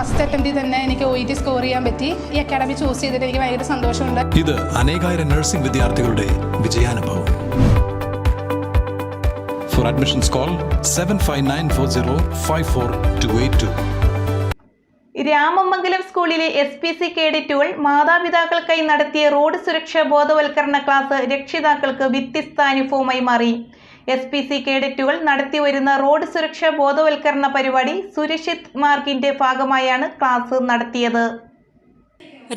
First അറ്റംപ്റ്റിൽ തന്നെ എനിക്ക് OET score ചെയ്യാൻ പറ്റി. ഈ അക്കാഡമി ചൂസ് ചെയ്തിട്ട് എനിക്ക് ഭയങ്കര സന്തോഷമുണ്ട്. ഇത് അനേകായിരം നഴ്സിംഗ് വിദ്യാർത്ഥികളുടെ വിജയാനുഭവം. For admissions call 7594054282. രാമമംഗലം സ്കൂളിലെ SPC കേഡറ്റുകൾ മാതാപിതാക്കൾക്കായി നടത്തിയ റോഡ് സുരക്ഷാ ബോധവൽക്കരണ ക്ലാസ് രക്ഷിതാക്കൾക്ക് വ്യത്യസ്ത അനുഭവമായി മാറി. SPC കേഡറ്റുകൾ നടത്തിവരുന്ന റോഡ് സുരക്ഷാ ബോധവൽക്കരണ പരിപാടി സുരക്ഷിത് മാർഗിന്റെ ഭാഗമായാണ് ക്ലാസ് നടത്തിയത്.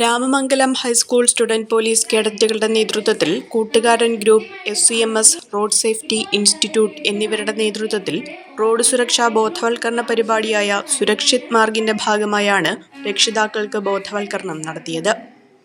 രാമമംഗലം ഹൈസ്കൂൾ സ്റ്റുഡന്റ് പോലീസ് കേഡറ്റുകളുടെ നേതൃത്വത്തിൽ കൂട്ടുകാരൻ group, SCMS, road safety institute എന്നിവരുടെ നേതൃത്വത്തിൽ റോഡ് സുരക്ഷാ ബോധവൽക്കരണ പരിപാടിയായ സുരക്ഷിത് മാർഗിന്റെ ഭാഗമായാണ് രക്ഷിതാക്കൾക്ക് ബോധവൽക്കരണം നടത്തിയത്.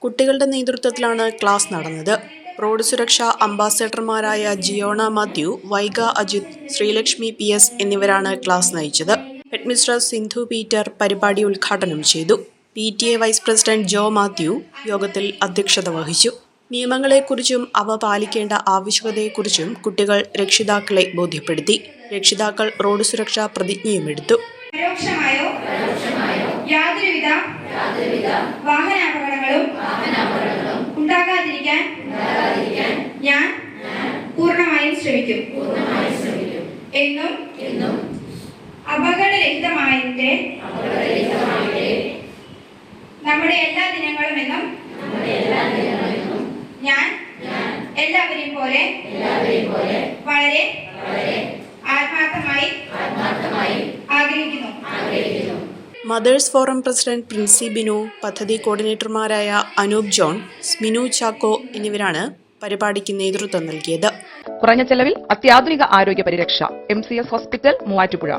കുട്ടികളുടെ നേതൃത്വത്തിലാണ് ക്ലാസ് നടന്നത്. റോഡ് സുരക്ഷാ അംബാസഡർമാരായ ജിയോണ മാത്യു, വൈഗ അജിത്, ശ്രീലക്ഷ്മി PS എന്നിവരാണ് ക്ലാസ് നയിച്ചത്. ഹെഡ്മിസ്ട്രസ് സിന്ധു പീറ്റർ പരിപാടി ഉദ്ഘാടനം ചെയ്തു. PTA vice president Jo Mathew യോഗത്തിൽ അധ്യക്ഷത വഹിച്ചു. നിയമങ്ങളെക്കുറിച്ചും അവ പാലിക്കേണ്ട ആവശ്യകതയെക്കുറിച്ചും കുട്ടികൾ രക്ഷിതാക്കളെ ബോധ്യപ്പെടുത്തി. രക്ഷിതാക്കൾ റോഡ് സുരക്ഷാ പ്രതിജ്ഞയും എടുത്തു. യാതൊരുവിധ വാഹനാപകടങ്ങളും ഉണ്ടാകാതിരിക്കാൻ ഞാൻ പൂർണ്ണമായും ശ്രമിക്കും എന്നും അപകടരഹിതമായതിന്റെ നമ്മുടെ എല്ലാ ദിനങ്ങളും എന്നും ഞാൻ എല്ലാവരെയും പോലെ വളരെ ആത്മാർത്ഥമായി ആഗ്രഹിക്കുന്നു. Mothers forum president Princy Binu, പദ്ധതി കോർഡിനേറ്റർമാരായ അനൂപ് ജോൺ, സ്മിനു ചാക്കോ എന്നിവരാണ് പരിപാടിക്ക് നേതൃത്വം നൽകിയത്. കുറഞ്ഞ ചെലവിൽ അത്യാധുനിക ആരോഗ്യ പരിരക്ഷ. MCS hospital, Muvattupuzha.